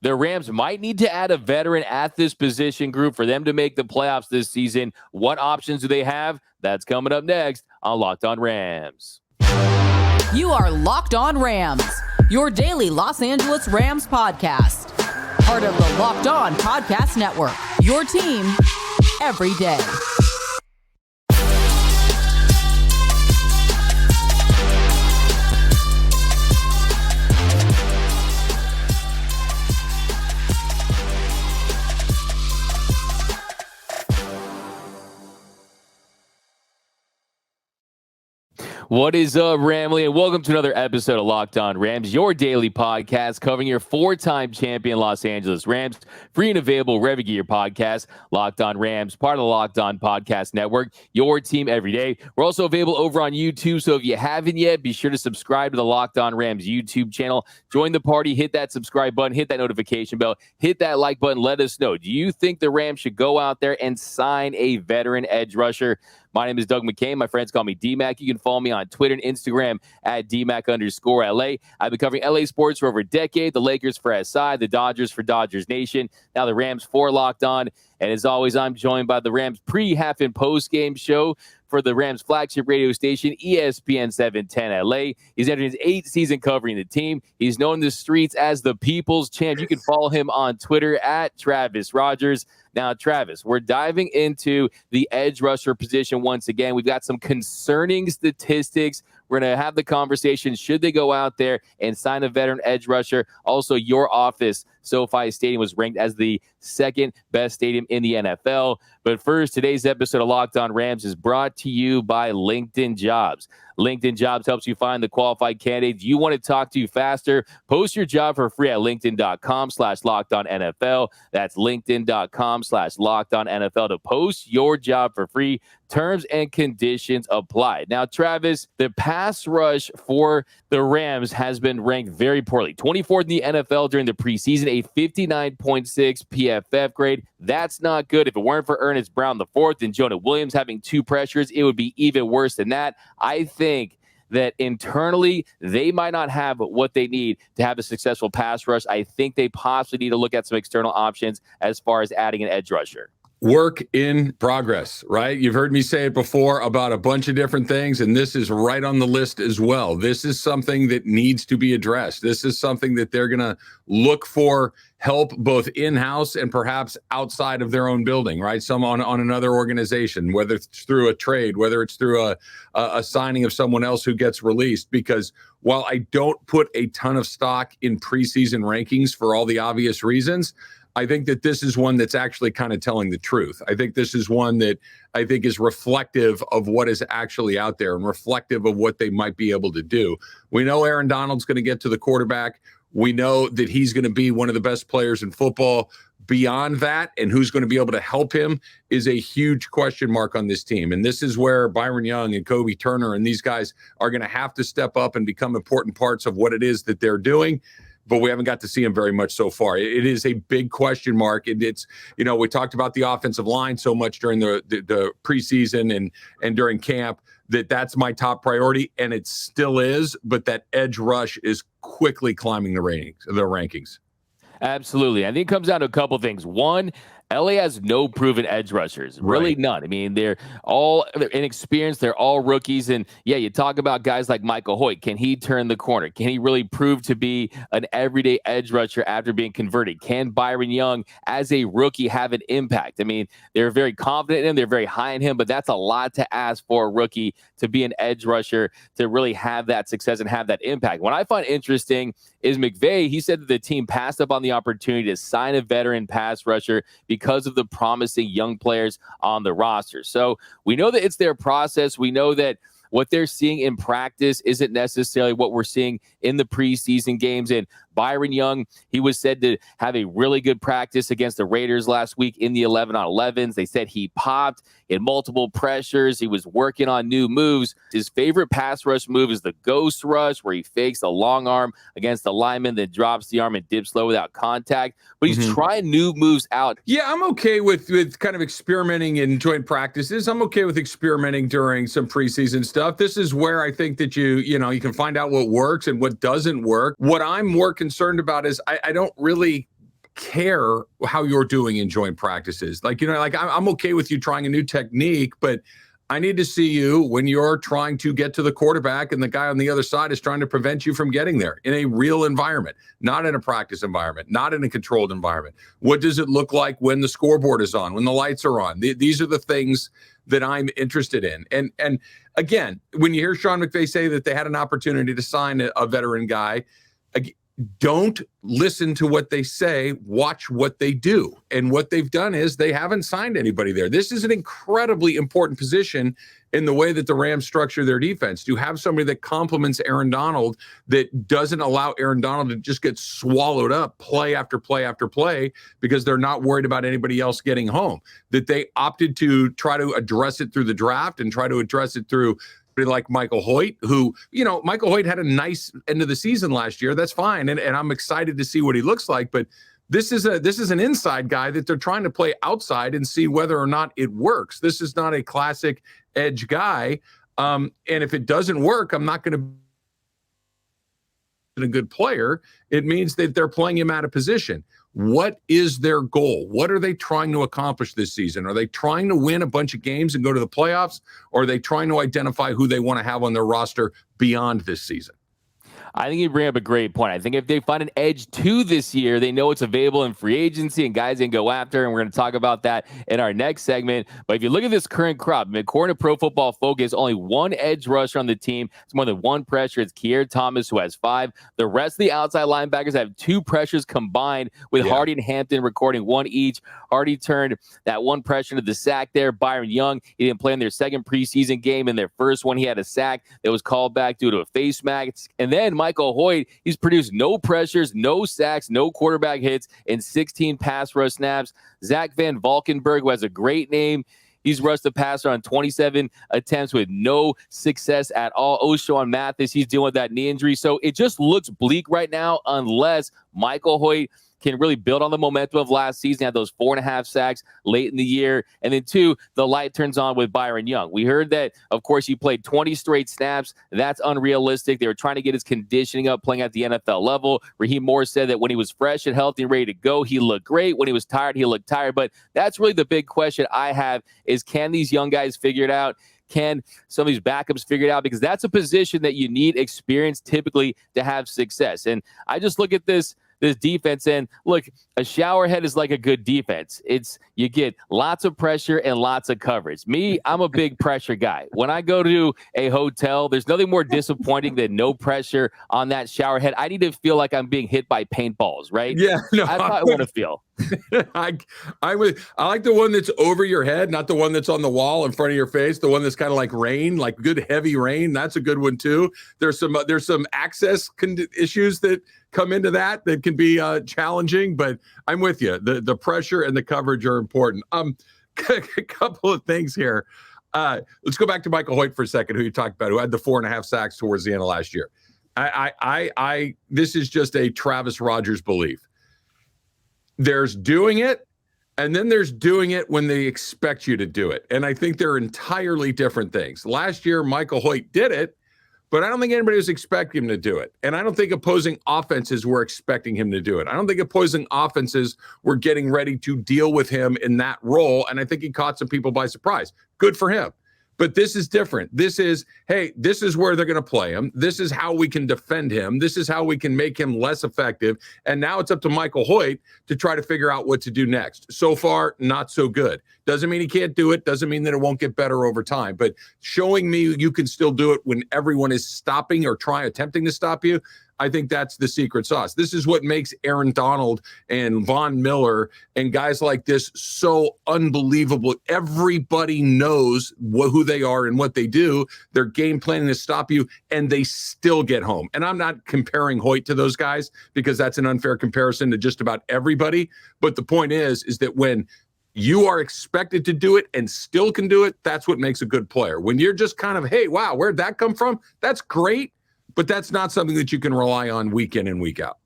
The Rams might need to add a veteran at this position group for them to make the playoffs this season. What options do they have? That's coming up next on Locked On Rams. You are Locked On Rams, your daily Los Angeles Rams podcast. Part of the Locked On Podcast Network, your team every day. What is up, Ramley? And welcome to another episode of Locked On Rams, your daily podcast covering your four-time champion Los Angeles Rams. Free and available wherever you get your podcast. Locked On Rams, part of the Locked On Podcast Network, your team every day. We're also available over on YouTube, so if you haven't yet, be sure to subscribe to the Locked On Rams YouTube channel. Join the party, hit that subscribe button, hit that notification bell, hit that like button. Let us know. Do you think the Rams should go out there and sign a veteran edge rusher? My name is Doug McCain. My friends call me D-Mac. You can follow me on Twitter and Instagram at DMac_LA. I've been covering LA sports for over a decade, the Lakers for SI, the Dodgers for Dodgers Nation, now the Rams for Locked On. And as always, I'm joined by the Rams pre-half and post-game show for the Rams flagship radio station, ESPN 710 LA. He's entered his 8th season covering the team. He's known in the streets as the People's Champ. You can follow him on Twitter at Travis Rogers. Now, Travis, we're diving into the edge rusher position once again. We've got some concerning statistics. We're going to have the conversation. Should they go out there and sign a veteran edge rusher? Also, your office, SoFi Stadium, was ranked as the second best stadium in the NFL. But first, today's episode of Locked On Rams is brought to you by LinkedIn Jobs. LinkedIn Jobs helps you find the qualified candidates you want to talk to faster. Post your job for free at linkedin.com/LockedOnNFL. That's linkedin.com/LockedOnNFL to post your job for free. Terms and conditions apply. Now, Travis, the pass rush for the Rams has been ranked very poorly. 24th in the NFL during the preseason, a 59.6 PFF grade. That's not good. If it weren't for Ernest Brown IV and Jonah Williams having 2 pressures, it would be even worse than that. I think that internally, they might not have what they need to have a successful pass rush. I think they possibly need to look at some external options as far as adding an edge rusher. Work in progress, right? You've heard me say it before about a bunch of different things, and this is right on the list as well. This is something that needs to be addressed. This is something that they're going to look for help both in-house and perhaps outside of their own building, right? Some on another organization, whether it's through a trade, whether it's through a signing of someone else who gets released. Because while I don't put a ton of stock in preseason rankings for all the obvious reasons, I think that this is one that's actually kind of telling the truth. I think this is one that I think is reflective of what is actually out there and reflective of what they might be able to do. We know Aaron Donald's going to get to the quarterback. We know that he's going to be one of the best players in football. Beyond that, and who's going to be able to help him is a huge question mark on this team. And this is where Byron Young and Kobe Turner and these guys are going to have to step up and become important parts of what it is that they're doing. But we haven't got to see him very much so far. It is a big question mark. And it's, we talked about the offensive line so much during the preseason and during camp that's my top priority. And it still is, but that edge rush is quickly climbing the rankings. Absolutely. I think it comes down to a couple things. One, LA has no proven edge rushers, really none. I mean, they're all inexperienced. They're all rookies. And yeah, you talk about guys like Michael Hoecht. Can he turn the corner? Can he really prove to be an everyday edge rusher after being converted? Can Byron Young, as a rookie, have an impact? I mean, they're very confident in him. They're very high in him, but that's a lot to ask for a rookie to be an edge rusher, to really have that success and have that impact. What I find interesting is McVay. He said that the team passed up on the opportunity to sign a veteran pass rusher because of the promising young players on the roster. So we know that it's their process. We know that what they're seeing in practice isn't necessarily what we're seeing in the preseason games. And Byron Young, he was said to have a really good practice against the Raiders last week in the 11-on-11s. They said he popped in multiple pressures. He was working on new moves. His favorite pass rush move is the ghost rush, where he fakes a long arm against the lineman, then drops the arm and dips low without contact. But he's trying new moves out. Yeah, I'm okay with kind of experimenting in joint practices. I'm okay with experimenting during some preseason stuff. This is where I think that you can find out what works and what doesn't work. What I'm more concerned about is I don't really care how you're doing in joint practices. Like, I'm okay with you trying a new technique, but I need to see you when you're trying to get to the quarterback and the guy on the other side is trying to prevent you from getting there in a real environment, not in a practice environment, not in a controlled environment. What does it look like when the scoreboard is on, when the lights are on? These are the things that I'm interested in. And again, when you hear Sean McVay say that they had an opportunity to sign a veteran guy, don't listen to what they say, watch what they do. And what they've done is they haven't signed anybody there. This is an incredibly important position in the way that the Rams structure their defense. To have somebody that complements Aaron Donald, that doesn't allow Aaron Donald to just get swallowed up play after play after play because they're not worried about anybody else getting home. That they opted to try to address it through the draft and try to address it through like Michael Hoecht, who, Michael Hoecht had a nice end of the season last year. That's fine. And I'm excited to see what he looks like. But this is an inside guy that they're trying to play outside and see whether or not it works. This is not a classic edge guy. And if it doesn't work, I'm not going to be a good player. It means that they're playing him out of position. What is their goal? What are they trying to accomplish this season? Are they trying to win a bunch of games and go to the playoffs? Or are they trying to identify who they want to have on their roster beyond this season? I think you bring up a great point. I think if they find an edge to this year, they know it's available in free agency and guys can go after, and we're going to talk about that in our next segment. But if you look at this current crop, according to Pro Football Focus, only one edge rusher on the team. It's more than one pressure. It's Kier Thomas, who has 5. The rest of the outside linebackers have 2 pressures combined, with Hardy and Hampton recording 1 each. Hardy turned that 1 pressure into the sack there. Byron Young, he didn't play in their second preseason game. In their first one, he had a sack that was called back due to a face mask. And then Michael Hoecht, he's produced no pressures, no sacks, no quarterback hits, and 16 pass rush snaps. Zach Van Valkenburg, who has a great name, he's rushed the passer on 27 attempts with no success at all. O'Shawn Mathis, he's dealing with that knee injury. So it just looks bleak right now unless Michael Hoecht can really build on the momentum of last season, had those 4.5 sacks late in the year. And then 2, the light turns on with Byron Young. We heard that, of course, he played 20 straight snaps. That's unrealistic. They were trying to get his conditioning up, playing at the NFL level. Raheem Morris said that when he was fresh and healthy and ready to go, he looked great. When he was tired, he looked tired. But that's really the big question I have is, can these young guys figure it out? Can some of these backups figure it out? Because that's a position that you need experience typically to have success. And I just look at this defense, and look, a shower head is like a good defense. It's you get lots of pressure and lots of coverage. Me, I'm a big pressure guy. When I go to a hotel, there's nothing more disappointing than no pressure on that shower head. I need to feel like I'm being hit by paintballs, right? Yeah, no, that's how I want to feel. I like the one that's over your head, not the one that's on the wall in front of your face. The one that's kind of like rain, like good heavy rain. That's a good one too. There's some access issues that come into that can be challenging, but I'm with you. The pressure and the coverage are important. A couple of things here. Let's go back to Michael Hoecht for a second, who you talked about, who had the 4.5 sacks towards the end of last year. This is just a Travis Rogers belief. There's doing it, and then there's doing it when they expect you to do it. And I think they're entirely different things. Last year, Michael Hoecht did it, but I don't think anybody was expecting him to do it. And I don't think opposing offenses were expecting him to do it. I don't think opposing offenses were getting ready to deal with him in that role. And I think he caught some people by surprise. Good for him. But this is different. This is, hey, this is where they're going to play him. This is how we can defend him. This is how we can make him less effective. And now it's up to Michael Hoecht to try to figure out what to do next. So far, not so good. Doesn't mean he can't do it. Doesn't mean that it won't get better over time. But showing me you can still do it when everyone is stopping or attempting to stop you, I think that's the secret sauce. This is what makes Aaron Donald and Von Miller and guys like this so unbelievable. Everybody knows who they are and what they do. They're game planning to stop you, and they still get home. And I'm not comparing Hoecht to those guys because that's an unfair comparison to just about everybody. But the point is that when you are expected to do it and still can do it, that's what makes a good player. When you're just kind of, hey, wow, where'd that come from? That's great. But that's not something that you can rely on week in and week out.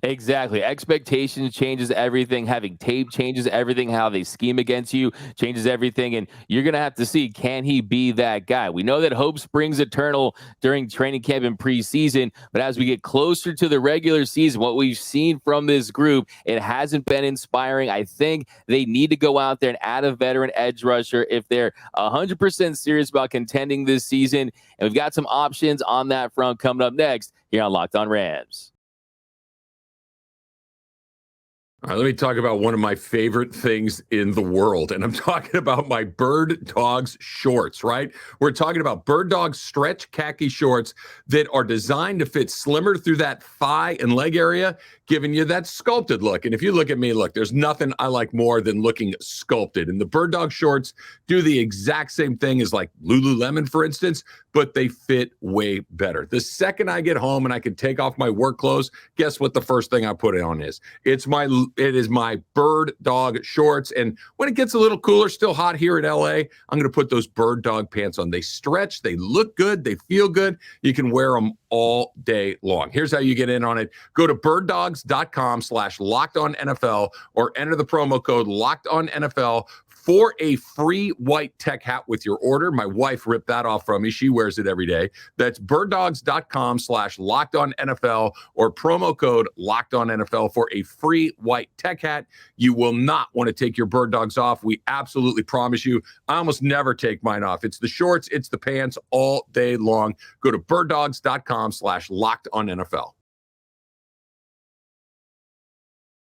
Exactly. Expectations changes everything. Having tape changes everything. How they scheme against you changes everything. And you're going to have to see, can he be that guy? We know that hope springs eternal during training camp and preseason. But as we get closer to the regular season, what we've seen from this group, it hasn't been inspiring. I think they need to go out there and add a veteran edge rusher if they're 100% serious about contending this season. And we've got some options on that front coming up next here on Locked On Rams. All right, let me talk about one of my favorite things in the world, and I'm talking about my Bird Dogs shorts, right? We're talking about Bird Dogs stretch khaki shorts that are designed to fit slimmer through that thigh and leg area, giving you that sculpted look. And if you look at me, look, there's nothing I like more than looking sculpted. And the Bird Dog shorts do the exact same thing as like Lululemon, for instance, but they fit way better. The second I get home and I can take off my work clothes, guess what the first thing I put on is? It is my Bird Dog shorts. And when it gets a little cooler, still hot here in LA, I'm going to put those Bird Dog pants on. They stretch, they look good, they feel good. You can wear them all day long. Here's how you get in on it. Go to birddogs.com/LockedOnNFL or enter the promo code LockedOnNFL for a free white tech hat with your order. My wife ripped that off from me. She wears it every day. That's birddogs.com/LockedOnNFL or promo code LockedOnNFL for a free white tech hat. You will not want to take your Bird Dogs off. We absolutely promise you. I almost never take mine off. It's the shorts, it's the pants all day long. Go to birddogs.com/LockedOnNFL.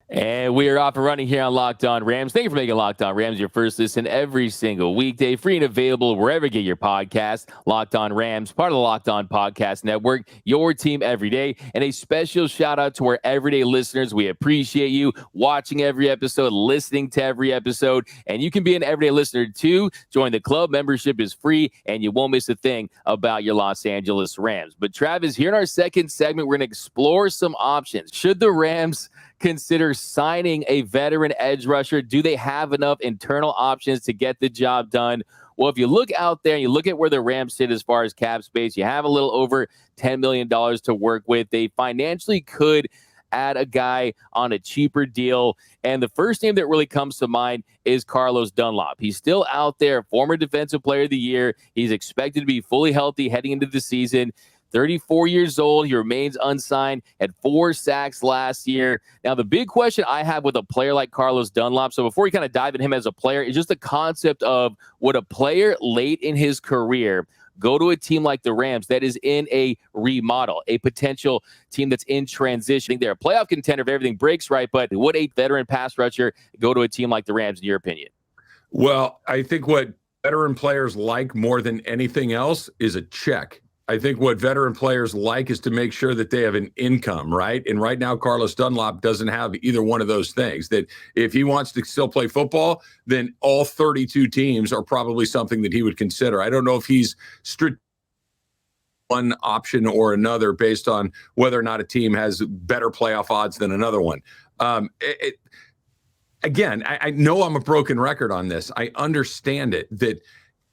And we are off and running here on Locked On Rams. Thank you for making Locked On Rams your first listen every single weekday, free and available wherever you get your podcast. Locked On Rams, part of the Locked On Podcast Network, your team every day. And a special shout out to our everyday listeners. We appreciate you watching every episode, listening to every episode. And you can be an everyday listener too. Join the club. Membership is free, and you won't miss a thing about your Los Angeles Rams. But Travis, here in our second segment, we're going to explore some options. Should the Rams consider signing a veteran edge rusher? Do they have enough internal options to get the job done? Well, if you look out there and you look at where the Rams sit as far as cap space, you have a little over $10 million to work with. They financially could add a guy on a cheaper deal. And the first name that really comes to mind is Carlos Dunlap. He's still out there, former Defensive Player of the Year. He's expected to be fully healthy heading into the season. 34 years old. He remains unsigned, had 4 sacks last year. Now, the big question I have with a player like Carlos Dunlap, so before we kind of dive in him as a player, is just the concept of, would a player late in his career go to a team like the Rams that is in a remodel, a potential team that's in transitioning? They're a playoff contender if everything breaks right, but would a veteran pass rusher go to a team like the Rams, in your opinion? Well, I think what veteran players like more than anything else is a check. I think what veteran players like is to make sure that they have an income, right? And right now, Carlos Dunlap doesn't have either one of those things. That if he wants to still play football, then all 32 teams are probably something that he would consider. I don't know if he's one option or another based on whether or not a team has better playoff odds than another one. Again, I know I'm a broken record on this. I understand it, that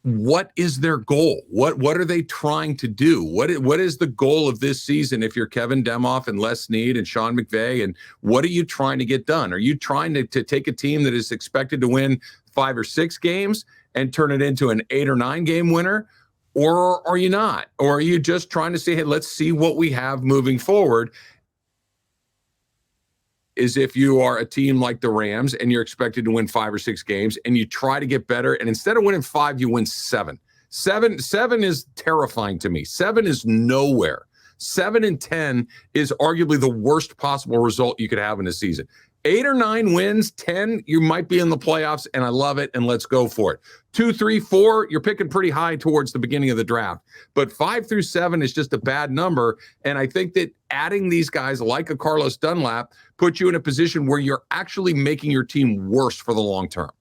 what is their goal? What are they trying to do? What is the goal of this season if you're Kevin Demoff and Les Snead and Sean McVay? And what are you trying to get done? Are you trying to take a team that is expected to win 5 or 6 games and turn it into an 8 or 9 game winner? Or are you not? Or are you just trying to say, hey, let's see what we have moving forward? Is if you are a team like the Rams and you're expected to win 5 or 6 games and you try to get better, and instead of winning 5, you win 7. 7 is terrifying to me. 7 is nowhere. 7-10 is arguably the worst possible result you could have in a season. 8 or 9 wins, 10, you might be in the playoffs, and I love it, and let's go for it. 2, 3, 4, you're picking pretty high towards the beginning of the draft. But 5 through 7 is just a bad number, and I think that adding these guys like a Carlos Dunlap puts you in a position where you're actually making your team worse for the long term.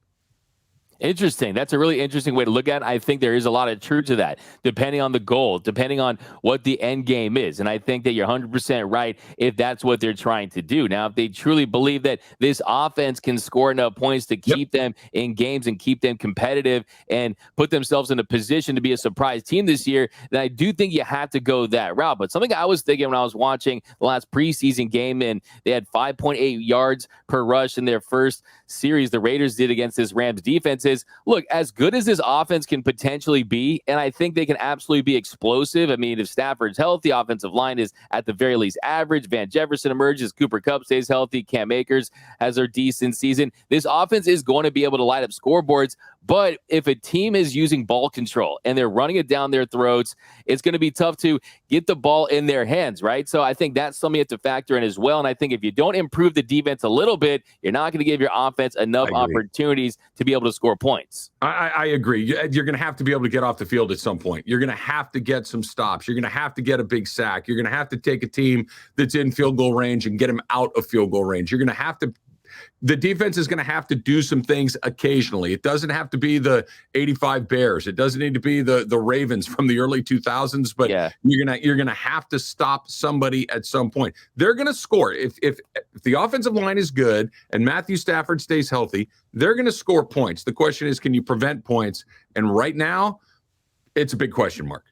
Interesting. That's a really interesting way to look at it. I think there is a lot of truth to that, depending on the goal, depending on what the end game is. And I think that you're 100% right if that's what they're trying to do. Now, if they truly believe that this offense can score enough points to keep them in games and keep them competitive and put themselves in a position to be a surprise team this year, then I do think you have to go that route. But something I was thinking when I was watching the last preseason game, and they had 5.8 yards per rush in their first series the Raiders did against this Rams defense, is, look, as good as this offense can potentially be, and I think they can absolutely be explosive. I mean, if Stafford's healthy, offensive line is at the very least average. Van Jefferson emerges, Cooper Kupp stays healthy, Cam Akers has their decent season. This offense is going to be able to light up scoreboards, but if a team is using ball control and they're running it down their throats, it's going to be tough to get the ball in their hands, right? So I think that's something you have to factor in as well. And I think if you don't improve the defense a little bit, you're not going to give your offense enough opportunities to be able to score points. I agree. You're going to have to be able to get off the field at some point. You're going to have to get some stops. You're going to have to get a big sack. You're going to have to take a team that's in field goal range and get them out of field goal range. You're going to have to the defense is going to have to do some things occasionally. It doesn't have to be the 85 Bears. It doesn't need to be the Ravens from the early 2000s, but you're going to have to stop somebody at some point. They're going to score. If the offensive line is good and Matthew Stafford stays healthy, they're going to score points. The question is, can you prevent points? And right now, it's a big question mark.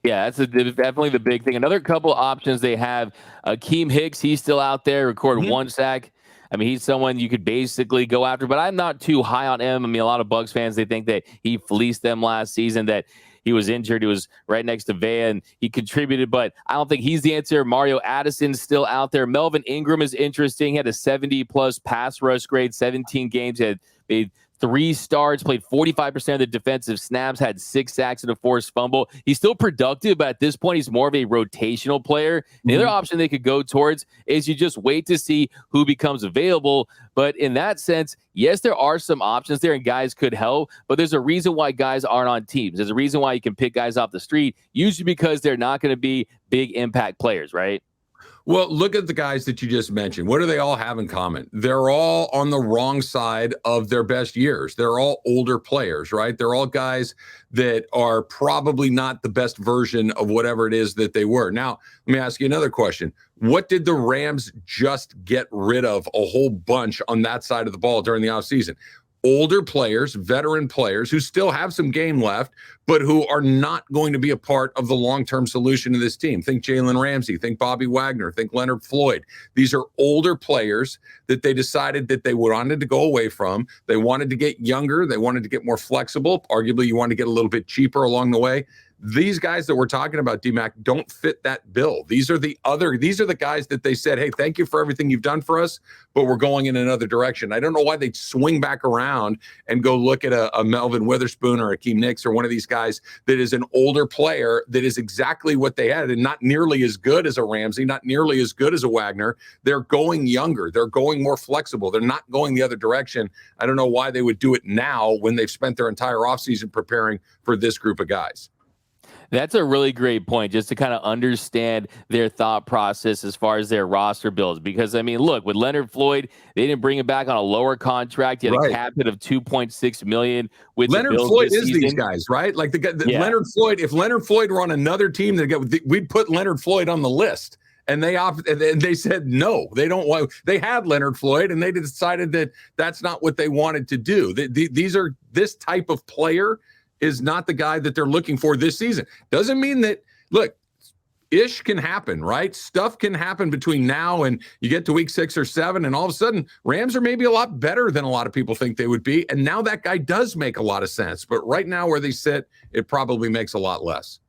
Yeah, that's definitely the big thing. Another couple options they have. Akeem Hicks, he's still out there, recorded one sack. I mean, he's someone you could basically go after, but I'm not too high on him. I mean, a lot of Bucs fans, they think that he fleeced them last season, that he was injured. He was right next to Van. He contributed, but I don't think he's the answer. Mario Addison's still out there. Melvin Ingram is interesting. He had a 70-plus pass rush grade, 17 games. He had made 3 starts, played 45% of the defensive snaps, had 6 sacks and a forced fumble. He's still productive, but at this point, he's more of a rotational player. The other option they could go towards is you just wait to see who becomes available. But in that sense, yes, there are some options there and guys could help, but there's a reason why guys aren't on teams. There's a reason why you can pick guys off the street, usually because they're not going to be big impact players, right? Well, look at the guys that you just mentioned. What do they all have in common? They're all on the wrong side of their best years. They're all older players, right? They're all guys that are probably not the best version of whatever it is that they were. Now, let me ask you another question. What did the Rams just get rid of a whole bunch on that side of the ball during the offseason? Older players, veteran players who still have some game left, but who are not going to be a part of the long-term solution of this team. Think Jalen Ramsey, think Bobby Wagner, think Leonard Floyd. These are older players that they decided that they wanted to go away from. They wanted to get younger. They wanted to get more flexible. Arguably, you want to get a little bit cheaper along the way. These guys that we're talking about, D-Mac, don't fit that bill. These are the guys that they said, hey, thank you for everything you've done for us, but we're going in another direction. I don't know why they'd swing back around and go look at a Melvin Witherspoon or Akeem Hicks or one of these guys that is an older player that is exactly what they had and not nearly as good as a Ramsey, not nearly as good as a Wagner. They're going younger. They're going more flexible. They're not going the other direction. I don't know why they would do it now when they've spent their entire offseason preparing for this group of guys. That's a really great point, just to kind of understand their thought process as far as their roster builds. Because, I mean, look, with Leonard Floyd, they didn't bring him back on a lower contract. He had a cap hit of $2.6 million with Leonard the Bills Floyd this is season. These guys, right? Like Leonard Floyd, if Leonard Floyd were on another team, we'd put Leonard Floyd on the list. And they said no, they don't want. They had Leonard Floyd, and they decided that that's not what they wanted to do. This type of player is not the guy that they're looking for this season. Doesn't mean that, look, ish can happen, right? Stuff can happen between now and you get to week 6 or 7, and all of a sudden, Rams are maybe a lot better than a lot of people think they would be. And now that guy does make a lot of sense. But right now where they sit, it probably makes a lot less.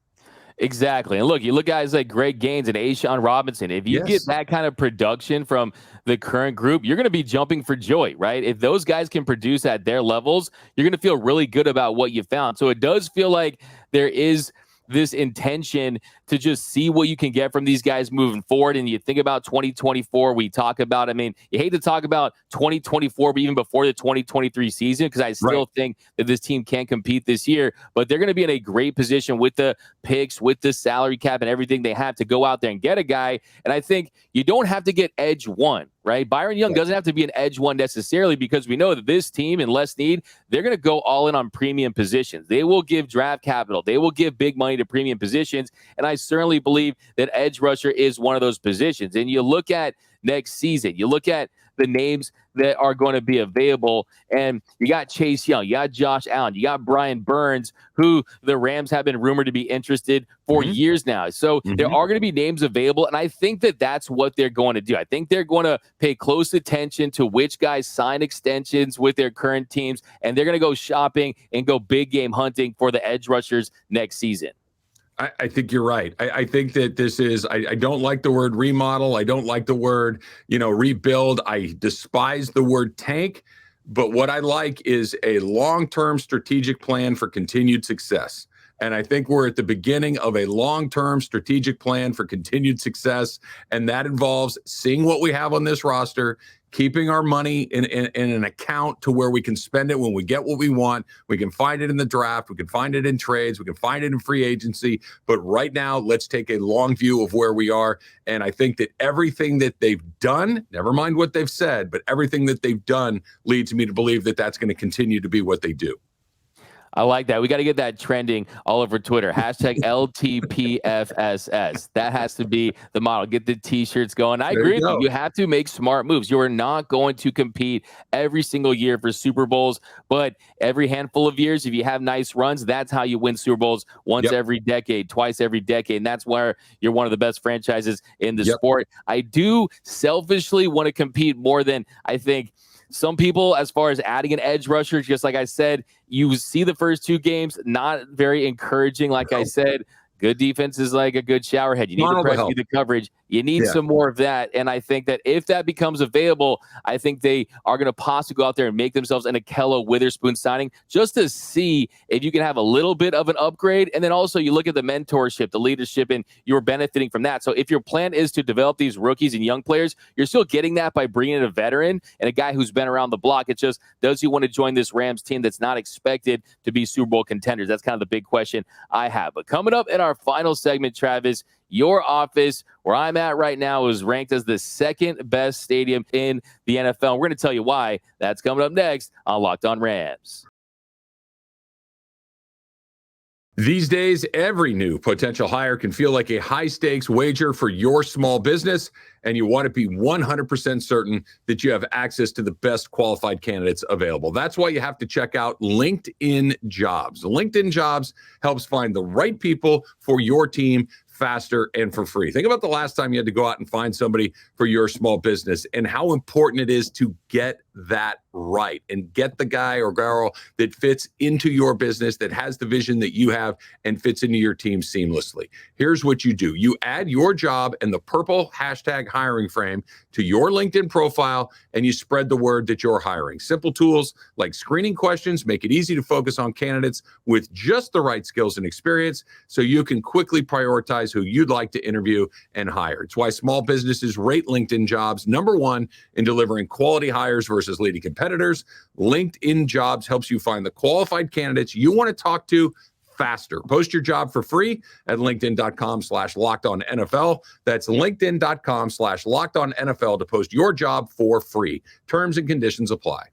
Exactly. And look, you look at guys like Greg Gaines and A'Shawn Robinson. If you get that kind of production from the current group, you're going to be jumping for joy, right? If those guys can produce at their levels, you're going to feel really good about what you found. So it does feel like there is this intention to just see what you can get from these guys moving forward. And you think about 2024, we talk about, I mean, you hate to talk about 2024, but even before the 2023 season, because I still think that this team can compete this year, but they're going to be in a great position with the picks, with the salary cap and everything they have to go out there and get a guy. And I think you don't have to get edge one, right? Byron Young doesn't have to be an edge one necessarily, because we know that this team in less need, they're going to go all in on premium positions. They will give draft capital. They will give big money to premium positions. And I certainly believe that edge rusher is one of those positions. And you look at next season, you look at the names that are going to be available, and you got Chase Young, you got Josh Allen, you got Brian Burns, who the Rams have been rumored to be interested for years now. So there are going to be names available, and I think that that's what they're going to do. I think they're going to pay close attention to which guys sign extensions with their current teams, and they're going to go shopping and go big game hunting for the edge rushers next season. I think you're right. I think that this is, I don't like the word remodel. I don't like the word, rebuild. I despise the word tank. But what I like is a long-term strategic plan for continued success. And I think we're at the beginning of a long-term strategic plan for continued success. And that involves seeing what we have on this roster, keeping our money in an account to where we can spend it when we get what we want. We can find it in the draft. We can find it in trades. We can find it in free agency. But right now, let's take a long view of where we are. And I think that everything that they've done, never mind what they've said, but everything that they've done leads me to believe that that's going to continue to be what they do. I like that. We got to get that trending all over Twitter. Hashtag LTPFSS. That has to be the model. Get the T-shirts going. I agree with you. You have to make smart moves. You are not going to compete every single year for Super Bowls, but every handful of years, if you have nice runs, that's how you win Super Bowls once every decade, twice every decade. And that's where you're one of the best franchises in the sport. I do selfishly want to compete more than I think some people, as far as adding an edge rusher. Just like I said, you see the first two games, not very encouraging. Like I said, good defense is like a good shower head. You need to press you the coverage. You need some more of that. And I think that if that becomes available, I think they are going to possibly go out there and make themselves an Akello Witherspoon signing just to see if you can have a little bit of an upgrade. And then also you look at the mentorship, the leadership, and you're benefiting from that. So if your plan is to develop these rookies and young players, you're still getting that by bringing in a veteran and a guy who's been around the block. It's just, does he want to join this Rams team that's not expected to be Super Bowl contenders? That's kind of the big question I have. But coming up in our final segment, Travis, your office, where I'm at right now, is ranked as the second best stadium in the NFL. We're going to tell you why. That's coming up next on Locked On Rams. These days, every new potential hire can feel like a high-stakes wager for your small business, and you want to be 100% certain that you have access to the best qualified candidates available. That's why you have to check out LinkedIn Jobs. LinkedIn Jobs helps find the right people for your team faster and for free. Think about the last time you had to go out and find somebody for your small business and how important it is to get that right and get the guy or girl that fits into your business, that has the vision that you have and fits into your team seamlessly. Here's what you do. You add your job and the purple hashtag hiring frame to your LinkedIn profile, and you spread the word that you're hiring. Simple tools like screening questions make it easy to focus on candidates with just the right skills and experience, so you can quickly prioritize who you'd like to interview and hire. It's why small businesses rate LinkedIn Jobs #1 in delivering quality hires versus leading competitors. LinkedIn Jobs helps you find the qualified candidates you want to talk to faster. Post your job for free at linkedin.com/lockedonnfl. That's linkedin.com/lockedonnfl to post your job for free. Terms and conditions apply.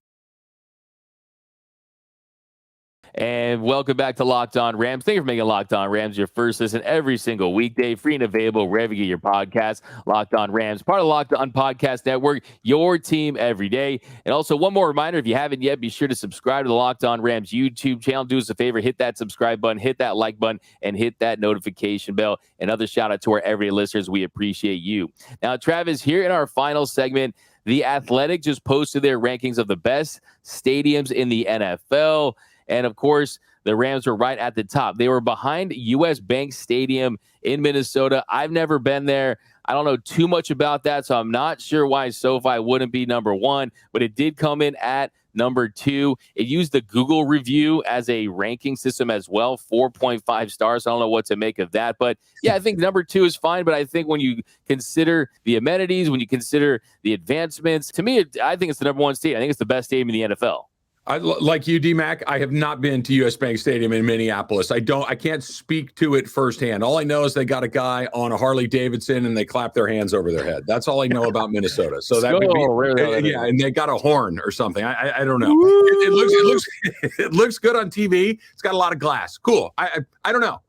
And welcome back to Locked On Rams. Thank you for making Locked On Rams your first listen every single weekday, free and available wherever you get your podcast. Locked On Rams, part of the Locked On Podcast Network, your team every day. And also, one more reminder, if you haven't yet, be sure to subscribe to the Locked On Rams YouTube channel. Do us a favor, hit that subscribe button, hit that like button, and hit that notification bell. Another shout out to our everyday listeners. We appreciate you. Now, Travis, here in our final segment, The Athletic just posted their rankings of the best stadiums in the NFL. And, of course, the Rams were right at the top. They were behind U.S. Bank Stadium in Minnesota. I've never been there. I don't know too much about that, so I'm not sure why SoFi wouldn't be number one, but it did come in at number 2. It used the Google review as a ranking system as well, 4.5 stars. I don't know what to make of that. But yeah, I think number 2 is fine. But I think when you consider the amenities, when you consider the advancements, to me, I think it's the number 1 stadium. I think it's the best stadium in the NFL. Like you, D-Mac, I have not been to US Bank Stadium in Minneapolis. I can't speak to it firsthand. All I know is they got a guy on a Harley Davidson and they clap their hands over their head. That's all I know about Minnesota. So that would be, yeah, and they got a horn or something. I don't know. It looks good on TV. It's got a lot of glass. Cool. I don't know.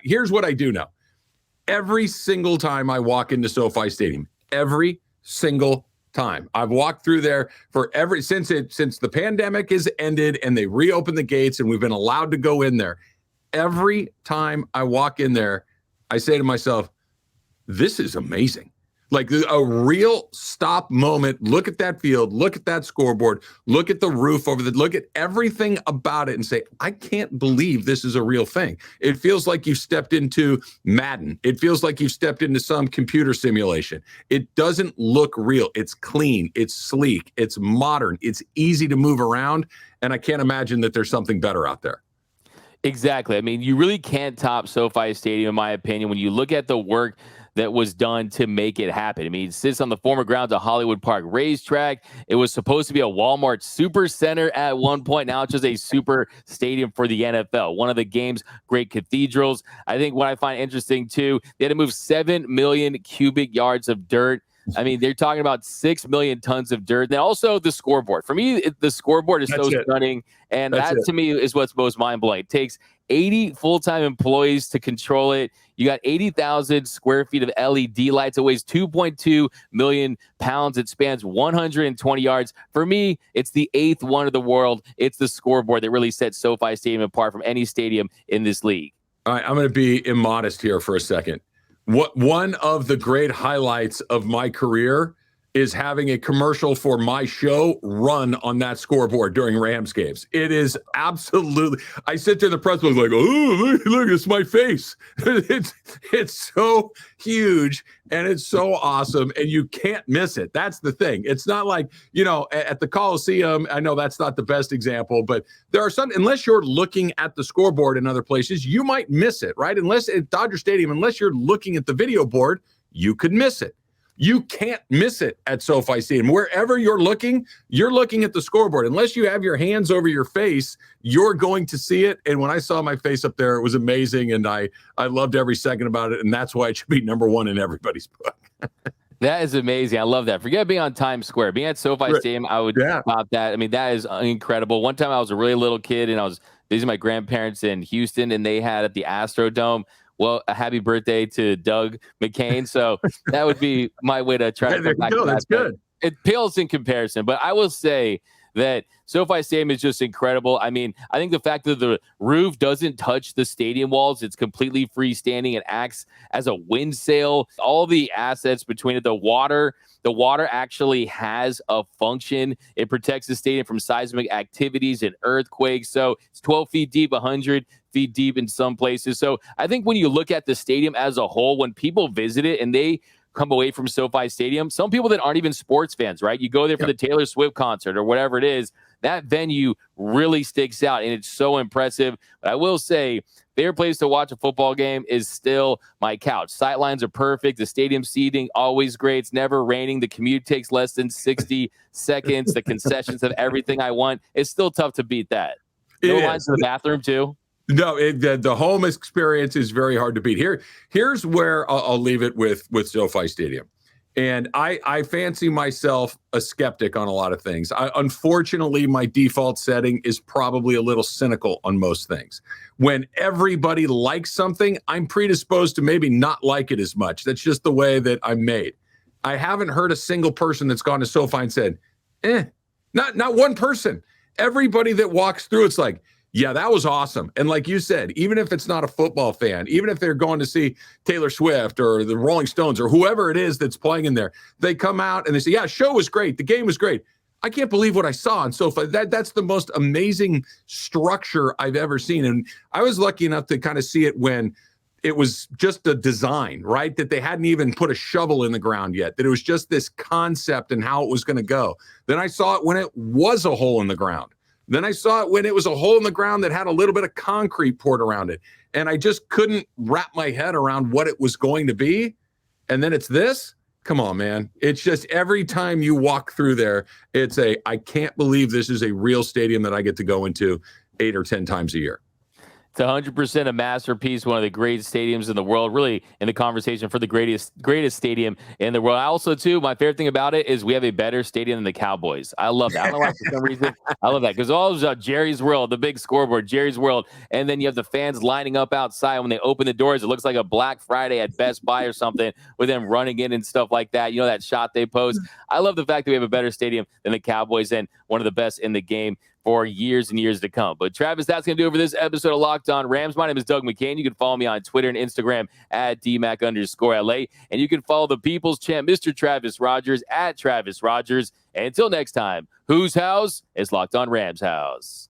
Here's what I do know. Every single time I walk into SoFi Stadium, every single time I've walked through there since the pandemic has ended and they reopened the gates and we've been allowed to go in there. Every time I walk in there, I say to myself, this is amazing. Like a real stop moment. Look at that field. Look at that scoreboard. Look at the roof look at everything about it and say, I can't believe this is a real thing. It feels like you've stepped into Madden. It feels like you've stepped into some computer simulation. It doesn't look real. It's clean. It's sleek. It's modern. It's easy to move around. And I can't imagine that there's something better out there. Exactly. I mean, you really can't top SoFi Stadium, in my opinion, when you look at the work that was done to make it happen. I mean, it sits on the former grounds of Hollywood Park Racetrack. It was supposed to be a Walmart super center at one point. Now it's just a super stadium for the NFL. One of the game's great cathedrals. I think what I find interesting, too, they had to move 7 million cubic yards of dirt. I mean, they're talking about 6 million tons of dirt. And also the scoreboard. For me, the scoreboard is stunning. And that, to me, is what's most mind-blowing. It takes 80 full-time employees to control it. You got 80,000 square feet of LED lights. It weighs 2.2 million pounds. It spans 120 yards. For me, it's the 8th wonder of the world. It's the scoreboard that really sets SoFi Stadium apart from any stadium in this league. All right, I'm going to be immodest here for a second. One of the great highlights of my career is having a commercial for my show run on that scoreboard during Rams games. It is absolutely, I sit there in the press box like, oh, look, it's my face. It's so huge and it's so awesome and you can't miss it. That's the thing. It's not like, at the Coliseum, I know that's not the best example, but there are some, unless you're looking at the scoreboard in other places, you might miss it, right? Unless at Dodger Stadium, unless you're looking at the video board, you could miss it. You can't miss it at SoFi Stadium. Wherever you're looking at the scoreboard. Unless you have your hands over your face, you're going to see it. And when I saw my face up there, it was amazing. And I loved every second about it. And that's why it should be number 1 in everybody's book. That is amazing. I love that. Forget being on Times Square. Being at SoFi Stadium, I would about that. I mean, that is incredible. One time I was a really little kid and I was visiting my grandparents in Houston and they had at the Astrodome. Well, a happy birthday to Doug McCain. So that would be my way to try to come back to that. That's good. It pales in comparison, but I will say that SoFi Stadium is just incredible. I mean, I think the fact that the roof doesn't touch the stadium walls, it's completely freestanding. It acts as a wind sail. All the assets between it, the water actually has a function. It protects the stadium from seismic activities and earthquakes. So it's 12 feet deep, 100 feet deep in some places. So I think when you look at the stadium as a whole, when people visit it and they come away from SoFi Stadium, some people that aren't even sports fans, right? You go there for the Taylor Swift concert or whatever it is, that venue really sticks out and it's so impressive. But I will say, favorite place to watch a football game is still my couch. Sightlines are perfect. The stadium seating, always great. It's never raining. The commute takes less than 60 seconds. The concessions have everything I want. It's still tough to beat that. No lines to the bathroom, too. No, the home experience is very hard to beat. Here's where I'll leave it with SoFi Stadium. And I fancy myself a skeptic on a lot of things. Unfortunately, my default setting is probably a little cynical on most things. When everybody likes something, I'm predisposed to maybe not like it as much. That's just the way that I'm made. I haven't heard a single person that's gone to SoFi and said, not one person. Everybody that walks through, it's like, yeah, that was awesome. And like you said, even if it's not a football fan, even if they're going to see Taylor Swift or the Rolling Stones or whoever it is that's playing in there, they come out and they say, yeah, show was great. The game was great. I can't believe what I saw on SoFi. That's the most amazing structure I've ever seen. And I was lucky enough to kind of see it when it was just a design, right? That they hadn't even put a shovel in the ground yet, that it was just this concept and how it was going to go. Then I saw it when it was a hole in the ground. Then I saw it when it was a hole in the ground that had a little bit of concrete poured around it. And I just couldn't wrap my head around what it was going to be. And then it's this. Come on, man. It's just every time you walk through there, I can't believe this is a real stadium that I get to go into 8 or 10 times a year. It's 100% a masterpiece, one of the great stadiums in the world, really in the conversation for the greatest stadium in the world. I also, too, my favorite thing about it is we have a better stadium than the Cowboys. I love that. I don't know why, for some reason, I love that because all of Jerry's World, the big scoreboard, Jerry's World, and then you have the fans lining up outside when they open the doors. It looks like a Black Friday at Best Buy or something with them running in and stuff like that. You know, that shot they post. I love the fact that we have a better stadium than the Cowboys and one of the best in the game for years and years to come. But Travis, that's going to do it for this episode of Locked On Rams. My name is Doug McCain. You can follow me on Twitter and Instagram at DMAC_LA. And you can follow the People's Champ, Mr. Travis Rogers, at Travis Rogers. And until next time, whose house is Locked On Rams house?